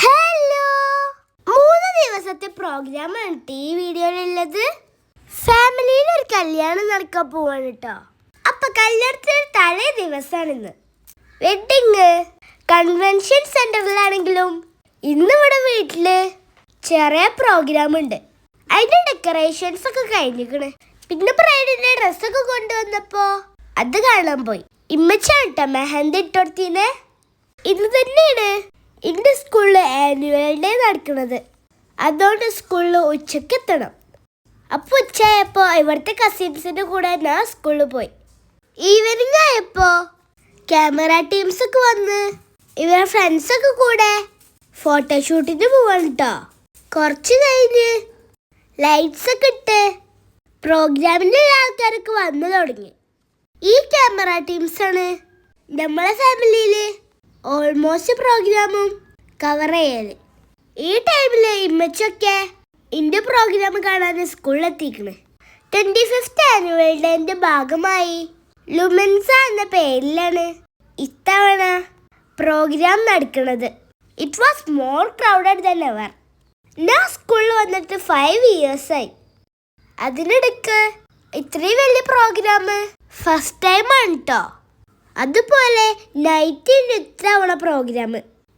Hello, 3 ദിവസത്തെ പ്രോഗ്രാമാണ് ഈ വീഡിയോയിലുള്ളത്. ഫാമിലിയിൽ ഒരു കല്യാണം നടക്കാൻ പോവാണ് കേട്ടോ. അപ്പൊ കല്യാണത്തിന് തലേ ദിവസമാണിന്ന്. വെഡിങ് കൺവെൻഷൻ സെന്ററിലാണെങ്കിലും ഇന്നിവിടെ വീട്ടില് ചെറിയ പ്രോഗ്രാം ഉണ്ട്. അതിന്റെ ഡെക്കറേഷൻസ് ഒക്കെ കഴിഞ്ഞിരിക്കണ്. പിന്നെ ബ്രൈഡിന്റെ ഡ്രസ്സൊക്കെ കൊണ്ടുവന്നപ്പോ അത് കാണാൻ പോയി. ഇമ്മച്ചാട്ടോ മെഹന്തി ഇട്ടോടത്തീനെ. ഇന്ന് തന്നെയാണ് എൻ്റെ സ്കൂളിൽ ആനുവൽ ഡേ നടക്കുന്നത്. അതുകൊണ്ട് സ്കൂളിൽ ഉച്ചയ്ക്ക് എത്തണം. അപ്പോൾ ഉച്ചയായപ്പോൾ ഇവിടുത്തെ കസിൻസിൻ്റെ കൂടെ ഞാൻ സ്കൂളിൽ പോയി. ഈവനിങ് ആയപ്പോൾ ക്യാമറ ടീംസൊക്കെ വന്ന് ഇവരുടെ ഫ്രണ്ട്സൊക്കെ കൂടെ ഫോട്ടോഷൂട്ടിന് പോവാണ് കേട്ടോ. കുറച്ച് കഴിഞ്ഞ് ലൈറ്റ്സൊക്കെ ഇട്ട് പ്രോഗ്രാമിൻ്റെ ആൾക്കാരൊക്കെ വന്നു തുടങ്ങി. ഈ ക്യാമറ ടീംസാണ് നമ്മളെ ഫാമിലിയിൽ ഓൾമോസ്റ്റ് പ്രോഗ്രാമും കവർ ചെയ്യല്. ഈ ടൈമിൽ ഇമ്മച്ചൊക്കെ എൻ്റെ പ്രോഗ്രാം കാണാൻ സ്കൂളിലെത്തിക്കണ്. 25th ആനുവൽ ഡേൻ്റെ ഭാഗമായി ലുമൻസ എന്ന പേരിലാണ് ഇത്തവണ പ്രോഗ്രാം നടക്കുന്നത്. It was more crowded than ever. ഞാൻ സ്കൂളിൽ വന്നിട്ട് 5 years ആയി. അതിനിടയ്ക്ക് ഇത്രയും വലിയ പ്രോഗ്രാം ഫസ്റ്റ് ടൈമാണ് കേട്ടോ. അതുപോലെ നൈറ്റിന് ഇത്തവണ പ്രോഗ്രാം.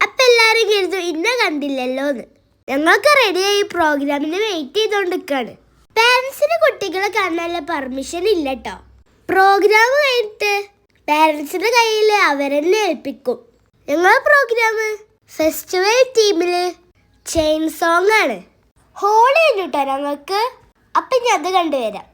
അപ്പം എല്ലാവരും കരുതും ഇന്ന കണ്ടില്ലല്ലോ എന്ന്. ഞങ്ങളൊക്കെ റെഡിയായി പ്രോഗ്രാമിന് വെയിറ്റ് ചെയ്തുകൊണ്ടിരിക്കുകയാണ്. പാരൻസിന് കുട്ടികളെ കാണാനുള്ള പെർമിഷൻ ഇല്ല കേട്ടോ. പ്രോഗ്രാം കഴിഞ്ഞിട്ട് പാരൻസിൻ്റെ കയ്യിൽ അവരെന്നെ ഏൽപ്പിക്കും. ഞങ്ങളെ പ്രോഗ്രാം ഫെസ്റ്റിവൽ ടീമിൽ ചെയിൻ സോങ് ആണ്. ഹോളി ഉണ്ട് കേട്ടോ ഞങ്ങൾക്ക്. അപ്പം ഞാൻ അത് കണ്ടുവരാം.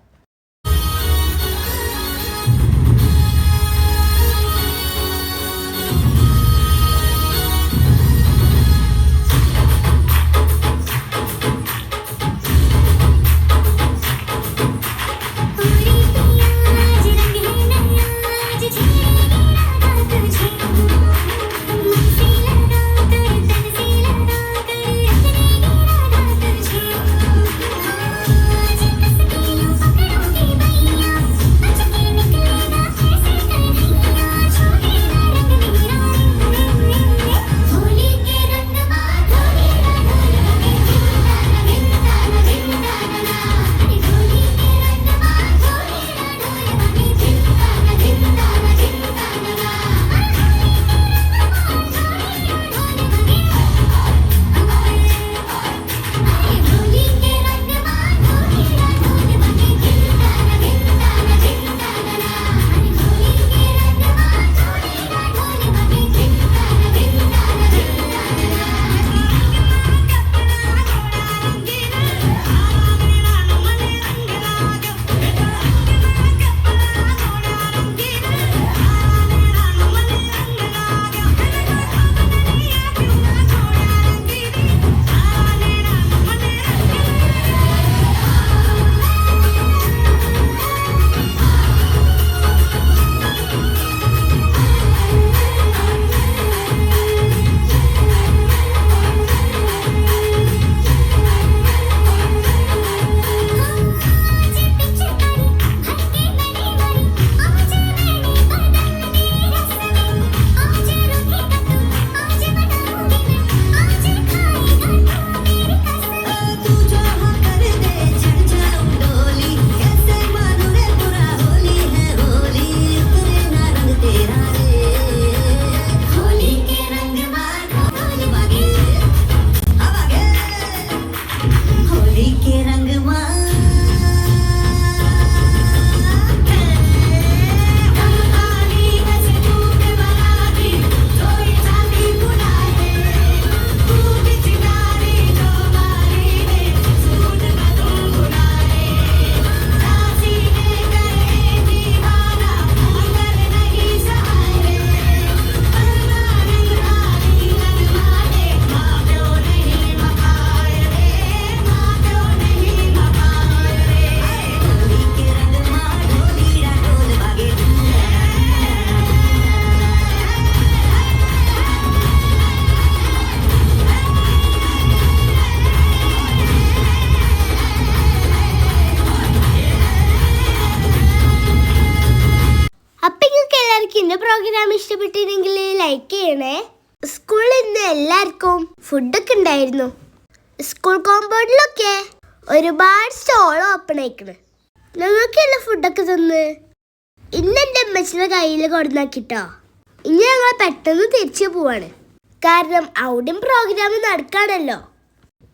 പ്രോഗ്രാം ഇഷ്ടപ്പെട്ടിരുന്നെങ്കിൽ ലൈക്ക് ചെയ്യണേ. സ്കൂളിൽ ഇന്ന് എല്ലാവർക്കും ഫുഡൊക്കെ ഉണ്ടായിരുന്നു. സ്കൂൾ കോമ്പൗണ്ടിലൊക്കെ ഒരുപാട് സ്റ്റോൾ ഓപ്പൺ ആയിക്കണ്. ഞങ്ങൾക്കുള്ള ഫുഡൊക്കെ തന്ന് ഇന്ന് എൻ്റെ അമ്മച്ചിയുടെ കയ്യിൽ കൊടുന്നാക്കിട്ടോ. ഇനി ഞങ്ങൾ പെട്ടെന്ന് തിരിച്ചു പോവാണ്, കാരണം അവിടെയും പ്രോഗ്രാം നടക്കാണല്ലോ.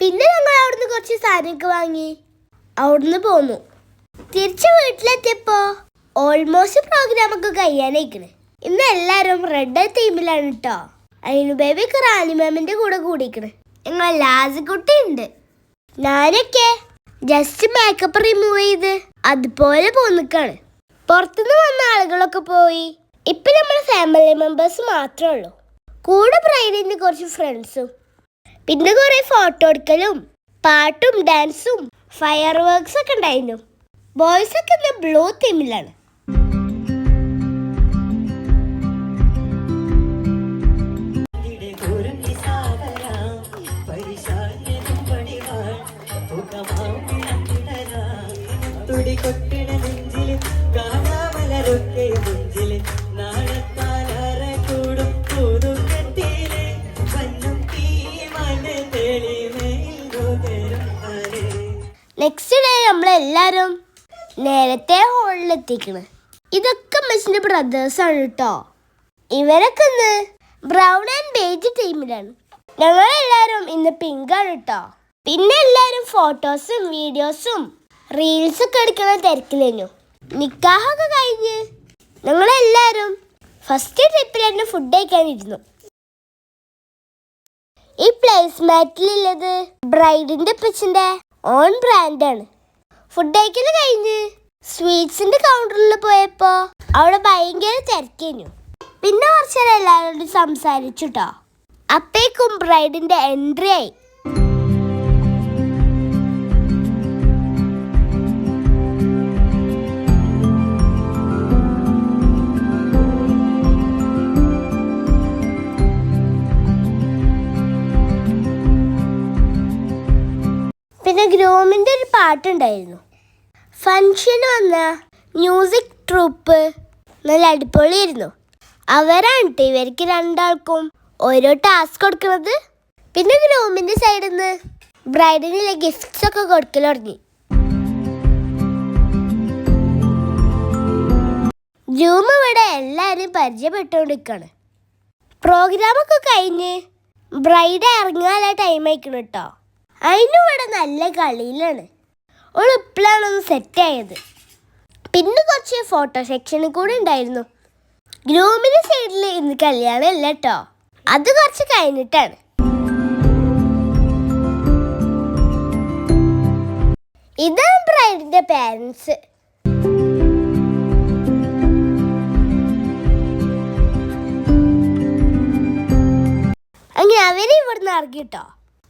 പിന്നെ ഞങ്ങൾ അവിടുന്ന് കുറച്ച് സാധനമൊക്കെ വാങ്ങി അവിടുന്ന് പോന്നു. തിരിച്ച് വീട്ടിലെത്തിയപ്പോ ഓൾമോസ്റ്റ് പ്രോഗ്രാമൊക്കെ കഴിയാനായിക്കണ്. ഇന്ന് എല്ലാവരും റെഡ് തീമിലാണ് കേട്ടോ. അയിനു ബേബിക്ക് റാണി മാമിന്റെ കൂടെ കൂടിക്കണ്. ഞങ്ങൾ ലാസിക്കുട്ടി ഉണ്ട്. ഞാനൊക്കെ ജസ്റ്റ് മേക്കപ്പ് റിമൂവ് ചെയ്ത് അതുപോലെ പോന്നിക്കാണ്. പുറത്തുനിന്ന് വന്ന ആളുകളൊക്കെ പോയി. ഇപ്പൊ നമ്മൾ ഫാമിലി മെമ്പേഴ്സ് മാത്രമേ ഉള്ളൂ. കൂടെ ബ്രൈഡിന്റെ കുറച്ച് ഫ്രണ്ട്സും, പിന്നെ കുറെ ഫോട്ടോ എടുക്കലും പാട്ടും ഡാൻസും ഫയർ വർക്ക്സ് ഒക്കെ ഉണ്ടായിരുന്നു. ബോയ്സ് ഒക്കെ ഇന്ന് ബ്ലൂ തീമിലാണ്. നെക്സ്റ്റ് ഡേ നമ്മളെല്ലാവരും നേരത്തെ ഹോളിലെത്തിക്കണ്. ഇതൊക്കെ മെസ്സിൻ്റെ ബ്രദേഴ്സാണ് കേട്ടോ. ഇവരൊക്കെ ഇന്ന് ബ്രൗൺ ആൻഡ് ബേജ് ടീമിലാണ്. ഞങ്ങളെല്ലാവരും ഇന്ന് പിങ്കാണ് കേട്ടോ. പിന്നെ എല്ലാവരും ഫോട്ടോസും വീഡിയോസും റീൽസൊക്കെ എടുക്കുന്ന തിരക്കിലേനു. നിക്കാഹൊക്കെ കഴിഞ്ഞ് ഞങ്ങളെല്ലാവരും ഫസ്റ്റ് ട്രിപ്പിൽ തന്നെ ഫുഡ് കഴിക്കാനിരുന്നു. ഈ പ്ലേസ്മാറ്റിലുള്ളത് ബ്രൈഡിന്റെ പിച്ചിന്റെ ഓൺ ബ്രാൻഡാണ്. ഫുഡ് കഴിക്കൽ കഴിഞ്ഞ് സ്വീറ്റ്സിന്റെ കൗണ്ടറിൽ പോയപ്പോ അവിടെ ഭയങ്കര തിരക്കേനു. പിന്നെ കുറച്ചു നേരം എല്ലാവരോടും സംസാരിച്ചു കേട്ടോ. അപ്പേക്കും ബ്രൈഡിന്റെ എൻട്രി ആയി. പിന്നെ ഗ്രൂമിൻ്റെ ഒരു പാട്ടുണ്ടായിരുന്നു. ഫങ്ഷന് വന്ന മ്യൂസിക് ട്രൂപ്പ് നല്ല അടിപൊളിയായിരുന്നു. അവരാണ് കേട്ടോ ഇവർക്ക് രണ്ടാൾക്കും ഓരോ ടാസ്ക് കൊടുക്കുന്നത്. പിന്നെ ഗ്രൂമിൻ്റെ സൈഡിൽ നിന്ന് ബ്രൈഡിനുള്ള ഗിഫ്റ്റ്സ് ഒക്കെ കൊടുക്കൽ തുടങ്ങി. ഗ്രൂം ഇവിടെ എല്ലാവരും പരിചയപ്പെട്ടുകൊണ്ടിരിക്കുകയാണ്. പ്രോഗ്രാമൊക്കെ കഴിഞ്ഞ് ബ്രൈഡ് ഇറങ്ങാനുള്ള ടൈം ആയിക്കണം കേട്ടോ. അതിനും ഇവിടെ നല്ല കളിയിലാണ്. ഓൾ ഇപ്പോഴാണൊന്ന് സെറ്റായത്. പിന്നെ കുറച്ച് ഫോട്ടോ സെക്ഷനും കൂടെ ഉണ്ടായിരുന്നു. ഗ്രൂമിൻ്റെ സൈഡിൽ ഇന്ന് കല്യാണം അല്ല കേട്ടോ, അത് കുറച്ച് കഴിഞ്ഞിട്ടാണ്. ഇതാണ് ബ്രൈഡിൻ്റെ പാരൻസ്. അങ്ങനെ അവര് ഇവിടുന്ന് ഇറങ്ങി കേട്ടോ.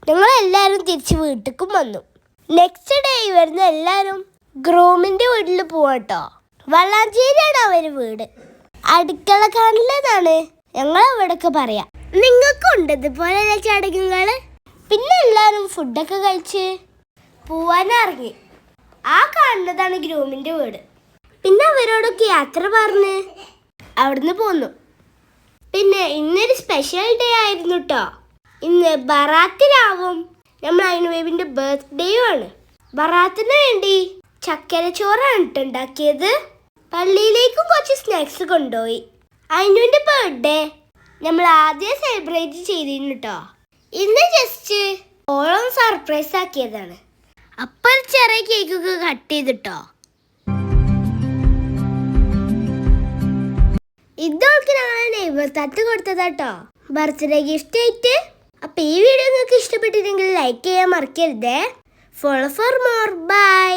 ഞങ്ങളെല്ലാവരും തിരിച്ച് വീട്ടിലേക്കും വന്നു. നെക്സ്റ്റ് ഡേ വരുന്ന എല്ലാവരും ഗ്രൂമിൻ്റെ വീട്ടിൽ പോവാട്ടോ. വളാഞ്ചേരിയാണ് അവർ വീട്. അടുക്കള കാണില്ലെന്നാണ് ഞങ്ങൾ അവിടെയൊക്കെ പറയാം. നിങ്ങൾക്കുണ്ട് ഇതുപോലെ ചടങ്ങുകൾ. പിന്നെ എല്ലാവരും ഫുഡൊക്കെ കഴിച്ച് പോവാനിറങ്ങി. ആ കാണുന്നതാണ് ഗ്രൂമിൻ്റെ വീട്. പിന്നെ അവരോടൊക്കെ യാത്ര പറഞ്ഞ് അവിടുന്ന് പോന്നു. പിന്നെ ഇന്നൊരു സ്പെഷ്യൽ ഡേ ആയിരുന്നു കേട്ടോ. ഇന്ന് ബറാത്തിനാവും. നമ്മൾ അയിനു ബേബിൻ്റെ ബർത്ത്ഡേയും ആണ്. ബറാത്തിന് വേണ്ടി ചക്കര ചോറാണ് ഉണ്ടാക്കിയത്. പള്ളിയിലേക്കും കുറച്ച് സ്നാക്സ് കൊണ്ടുപോയി. അയിനുവിൻ്റെ ബർത്ത്ഡേ നമ്മൾ ആദ്യം സെലിബ്രേറ്റ് ചെയ്തിരുന്നു കേട്ടോ. ഇന്ന് ജസ്റ്റ് ഓളം സർപ്രൈസ് ആക്കിയതാണ്. അപ്പം ചെറിയ കേക്കൊക്കെ കട്ട് ചെയ്തിട്ടോ. ഇതൊക്കെ ഞങ്ങൾ നെയ്ബർ തട്ട് കൊടുത്തതാട്ടോ, ബർത്ത്ഡേ ഗിഫ്റ്റ് ആയിട്ട്. അപ്പോൾ ഈ വീഡിയോ നിങ്ങൾക്ക് ഇഷ്ടപ്പെട്ടിട്ടുണ്ടെങ്കിൽ ലൈക്ക് ചെയ്യാൻ മറക്കരുതേ. Follow for more. ബൈ.